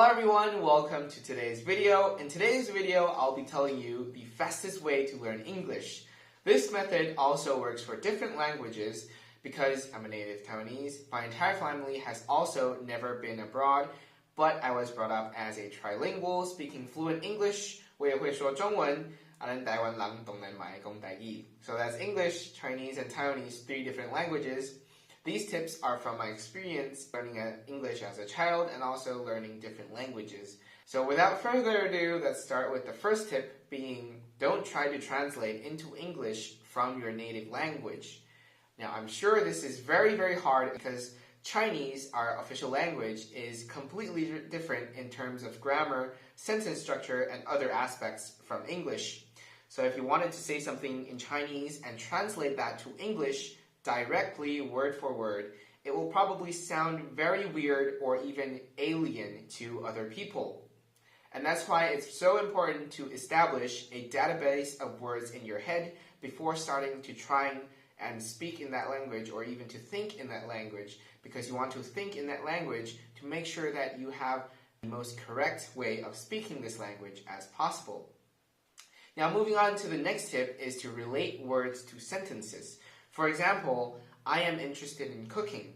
Hello everyone, welcome to today's video. In today's video, I'll be telling you the fastest way to learn English. This method also works for different languages because I'm a native Taiwanese. My entire family has also never been abroad, but I was brought up as a trilingual, speaking fluent English. 我也会说中文，咱台湾人都能买讲台语. So that's English, Chinese, and Taiwanese, 3 different languages. These tips are from my experience learning English as a child and also learning different languages. So without further ado, let's start with the first tip being don't try to translate into English from your native language. Now I'm sure this is very, very hard because Chinese, our official language, is completely different in terms of grammar, sentence structure, and other aspects from English. So if you wanted to say something in Chinese and translate that to English, directly, word for word, it will probably sound very weird or even alien to other people. And that's why it's so important to establish a database of words in your head before starting to try and speak in that language or even to think in that language, because you want to think in that language to make sure that you have the most correct way of speaking this language as possible. Now moving on to the next tip is to relate words to sentences. For example, I am interested in cooking.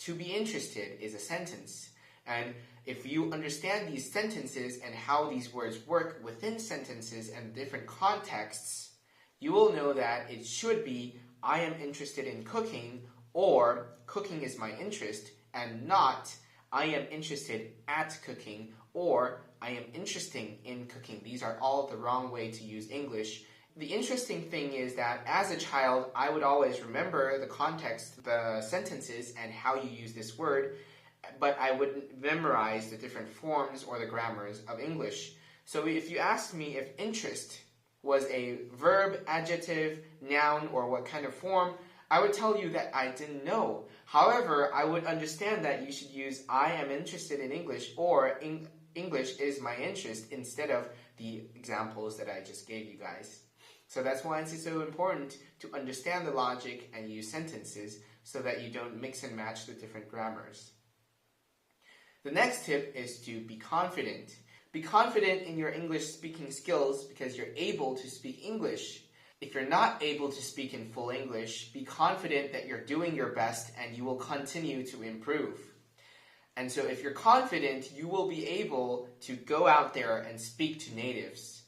To be interested is a sentence. And if you understand these sentences and how these words work within sentences and different contexts, you will know that it should be I am interested in cooking or cooking is my interest, and not I am interested at cooking or I am interesting in cooking. These are all the wrong way to use English. The interesting thing is that as a child, I would always remember the context, the sentences, and how you use this word, but I wouldn't memorize the different forms or the grammars of English. So if you asked me if interest was a verb, adjective, noun, or what kind of form, I would tell you that I didn't know. However, I would understand that you should use I am interested in English or English is my interest instead of the examples that I just gave you guys. So that's why it's so important to understand the logic and use sentences so that you don't mix and match the different grammars. The next tip is to be confident. Be confident in your English speaking skills because you're able to speak English. If you're not able to speak in full English, be confident that you're doing your best and you will continue to improve. And so if you're confident, you will be able to go out there and speak to natives.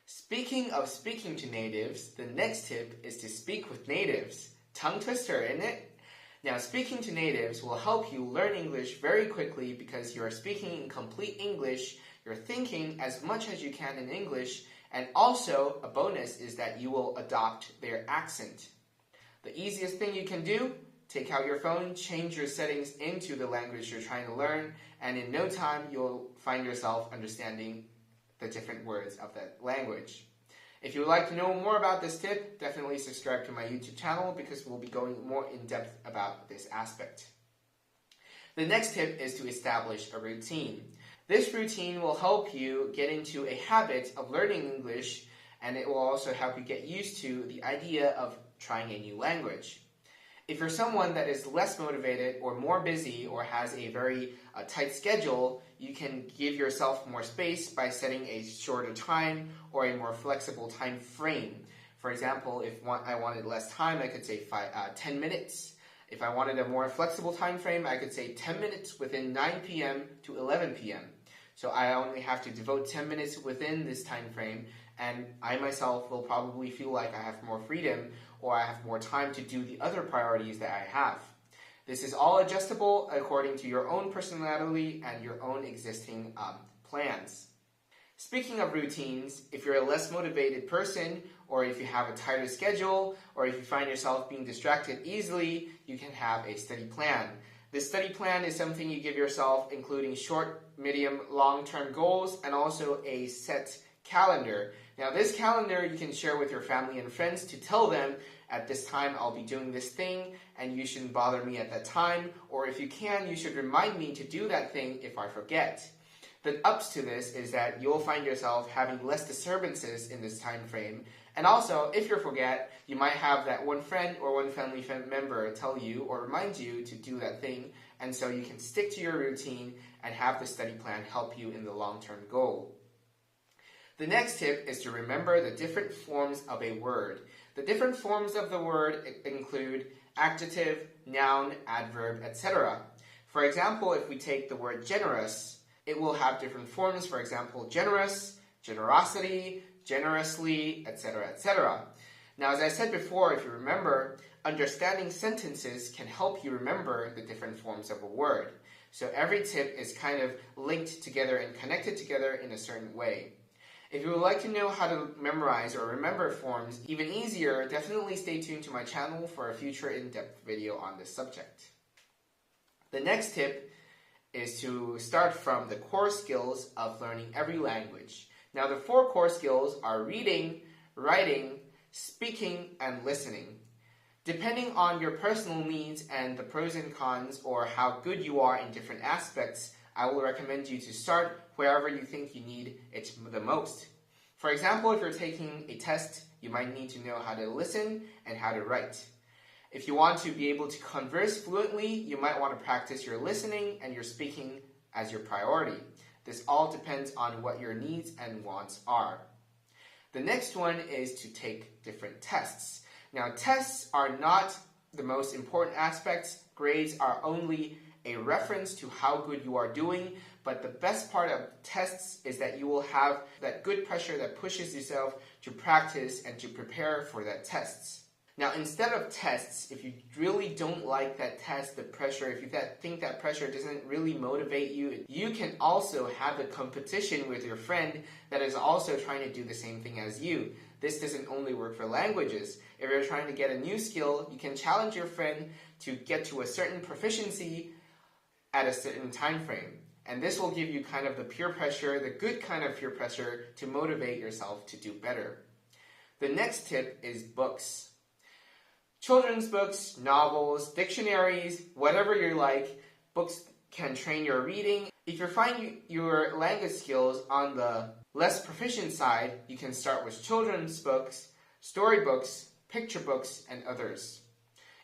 Speaking of speaking to natives, the next tip is to speak with natives. Tongue twister, isn't it? Now, speaking to natives will help you learn English very quickly because you're speaking in complete English, you're thinking as much as you can in English, and also a bonus is that you will adopt their accent. The easiest thing you can do, take out your phone, change your settings into the language you're trying to learn, and in no time you'll find yourself understanding the different words of that language. If you would like to know more about this tip, definitely subscribe to my YouTube channel because we'll be going more in depth about this aspect. The next tip is to establish a routine. This routine will help you get into a habit of learning English, and it will also help you get used to the idea of trying a new language. If you're someone that is less motivated or more busy or has a very tight schedule, you can give yourself more space by setting a shorter time or a more flexible time frame. For example, if I wanted less time, I could say 10 minutes. If I wanted a more flexible time frame, I could say 10 minutes within 9 p.m. to 11 p.m. So I only have to devote 10 minutes within this time frame, and I myself will probably feel like I have more freedom or I have more time to do the other priorities that I have. This is all adjustable according to your own personality and your own existing plans. Speaking of routines, if you're a less motivated person, or if you have a tighter schedule, or if you find yourself being distracted easily, you can have a study plan. This study plan is something you give yourself, including short, medium, long-term goals, and also a set calendar. Now this calendar you can share with your family and friends to tell them at this time I'll be doing this thing and you shouldn't bother me at that time, or if you can, you should remind me to do that thing if I forget. The ups to this is that you'll find yourself having less disturbances in this time frame, and also if you forget, you might have that one friend or one family member tell you or remind you to do that thing, and so you can stick to your routine and have the study plan help you in the long-term goal. The next tip is to remember the different forms of a word. The different forms of the word include adjective, noun, adverb, etc. For example, if we take the word generous, it will have different forms. For example, generous, generosity, generously, etc., etc. Now, as I said before, if you remember, understanding sentences can help you remember the different forms of a word. So every tip is kind of linked together and connected together in a certain way. If you would like to know how to memorize or remember forms even easier, definitely stay tuned to my channel for a future in-depth video on this subject. The next tip is to start from the core skills of learning every language. Now, the 4 core skills are reading, writing, speaking, and listening. Depending on your personal needs and the pros and cons or how good you are in different aspects, I will recommend you to start wherever you think you need it the most. For example, if you're taking a test, you might need to know how to listen and how to write. If you want to be able to converse fluently, you might want to practice your listening and your speaking as your priority. This all depends on what your needs and wants are. The next one is to take different tests. Now, tests are not the most important aspects. Grades are only a reference to how good you are doing, but the best part of tests is that you will have that good pressure that pushes yourself to practice and to prepare for that tests. Now, instead of tests, if you really don't like that test, the pressure, if you think that pressure doesn't really motivate you, you can also have a competition with your friend that is also trying to do the same thing as you. This doesn't only work for languages. If you're trying to get a new skill, you can challenge your friend to get to a certain proficiency at a certain time frame. And this will give you kind of the peer pressure, the good kind of peer pressure to motivate yourself to do better. The next tip is books. Children's books, novels, dictionaries, whatever you like, books can train your reading. If you're finding your language skills on the less proficient side, you can start with children's books, storybooks, picture books, and others.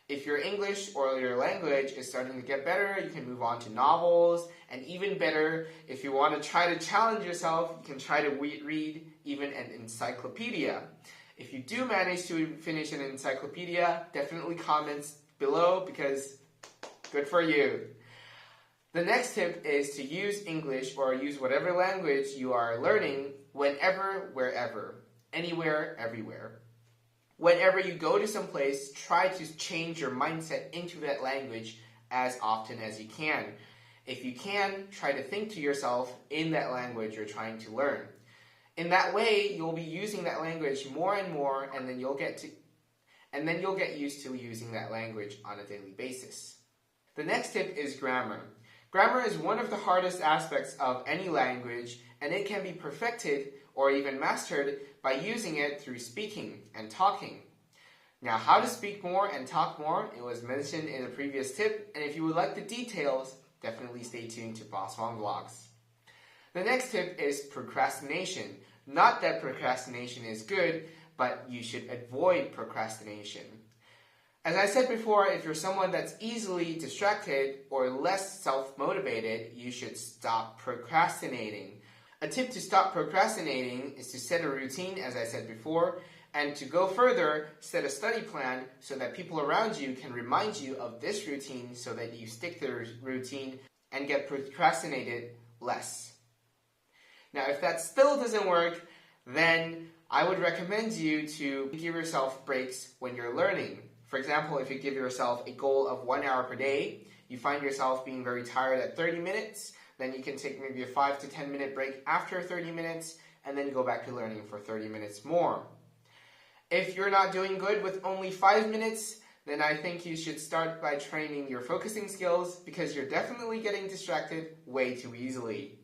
If your English or your language is starting to get better, you can move on to novels, and even better, if you want to try to challenge yourself, you can try to read even an encyclopedia. If you do manage to finish an encyclopedia, definitely comment below because good for you. The next tip is to use English or use whatever language you are learning whenever, wherever, anywhere, everywhere. Whenever you go to some place, try to change your mindset into that language as often as you can. If you can, try to think to yourself in that language you're trying to learn. In that way, you'll be using that language more and more, and then you'll get used to using that language on a daily basis. The next tip is grammar. Grammar is one of the hardest aspects of any language, and it can be perfected or even mastered by using it through speaking and talking. Now, how to speak more and talk more, it was mentioned in a previous tip, and if you would like the details, definitely stay tuned to Boss Wong Vlogs. The next tip is procrastination. Not that procrastination is good, but you should avoid procrastination. As I said before, if you're someone that's easily distracted or less self-motivated, you should stop procrastinating. A tip to stop procrastinating is to set a routine, as I said before, and to go further, set a study plan so that people around you can remind you of this routine so that you stick to the routine and get procrastinated less. Now, if that still doesn't work, then I would recommend you to give yourself breaks when you're learning. For example, if you give yourself a goal of 1 hour per day, you find yourself being very tired at 30 minutes, then you can take maybe a 5 to 10 minute break after 30 minutes, and then go back to learning for 30 minutes more. If you're not doing good with only 5 minutes, then I think you should start by training your focusing skills because you're definitely getting distracted way too easily.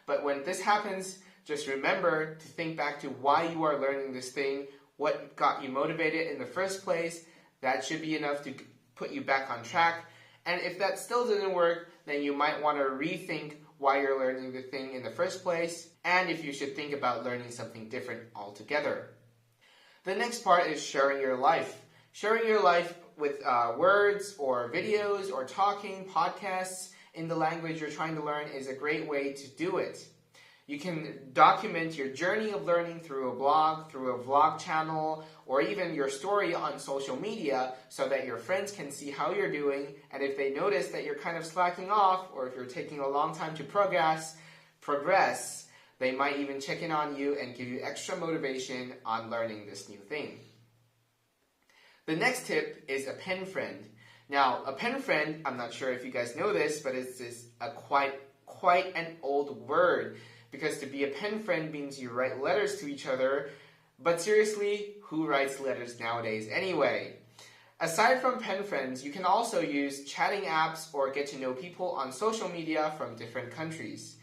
But when this happens, just remember to think back to why you are learning this thing, what got you motivated in the first place. That should be enough to put you back on track. And if that still doesn't work, then you might want to rethink why you're learning the thing in the first place, and if you should think about learning something different altogether. The next part is sharing your life. Sharing your life with words or videos or talking, podcasts in the language you're trying to learn is a great way to do it. You can document your journey of learning through a blog, through a vlog channel, or even your story on social media so that your friends can see how you're doing, and if they notice that you're kind of slacking off or if you're taking a long time to progress, they might even check in on you and give you extra motivation on learning this new thing. The next tip is a pen friend. Now, a pen friend, I'm not sure if you guys know this, but it's quite an old word, because to be a pen friend means you write letters to each other, but seriously, who writes letters nowadays anyway? Aside from pen friends, you can also use chatting apps or get to know people on social media from different countries.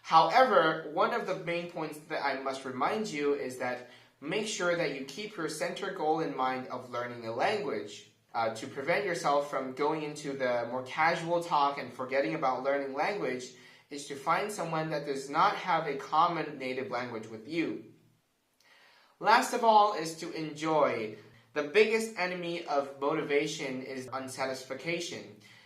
However, one of the main points that I must remind you is that make sure that you keep your center goal in mind of learning a language. To prevent yourself from going into the more casual talk and forgetting about learning language is to find someone that does not have a common native language with you. Last of all is to enjoy. The biggest enemy of motivation is unsatisfaction.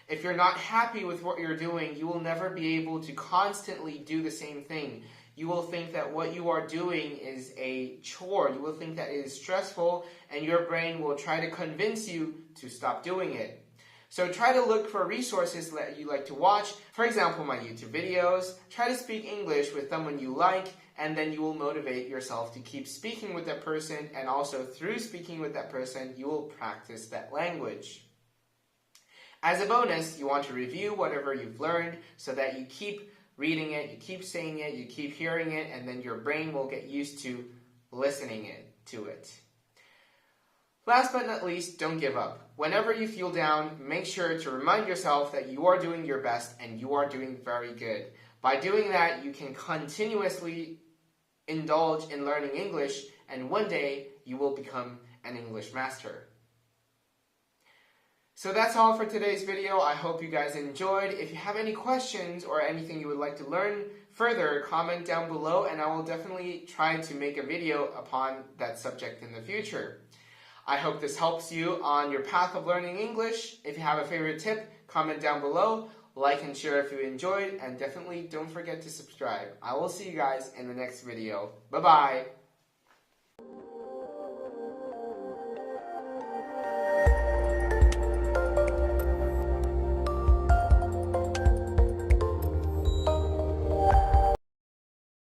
If you're not happy with what you're doing, you will never be able to constantly do the same thing. You will think that what you are doing is a chore. You will think that it is stressful, and your brain will try to convince you to stop doing it. So try to look for resources that you like to watch. For example, my YouTube videos. Try to speak English with someone you like, and then you will motivate yourself to keep speaking with that person, and also through speaking with that person, you will practice that language. As a bonus, you want to review whatever you've learned so that you keep reading it, you keep saying it, you keep hearing it, and then your brain will get used to listening to it. Last but not least, don't give up. Whenever you feel down, make sure to remind yourself that you are doing your best and you are doing very good. By doing that, you can continuously indulge in learning English, and one day you will become an English master. So that's all for today's video. I hope you guys enjoyed. If you have any questions or anything you would like to learn further, comment down below and I will definitely try to make a video upon that subject in the future. I hope this helps you on your path of learning English. If you have a favorite tip, comment down below, like and share if you enjoyed, and definitely don't forget to subscribe. I will see you guys in the next video. Bye-bye!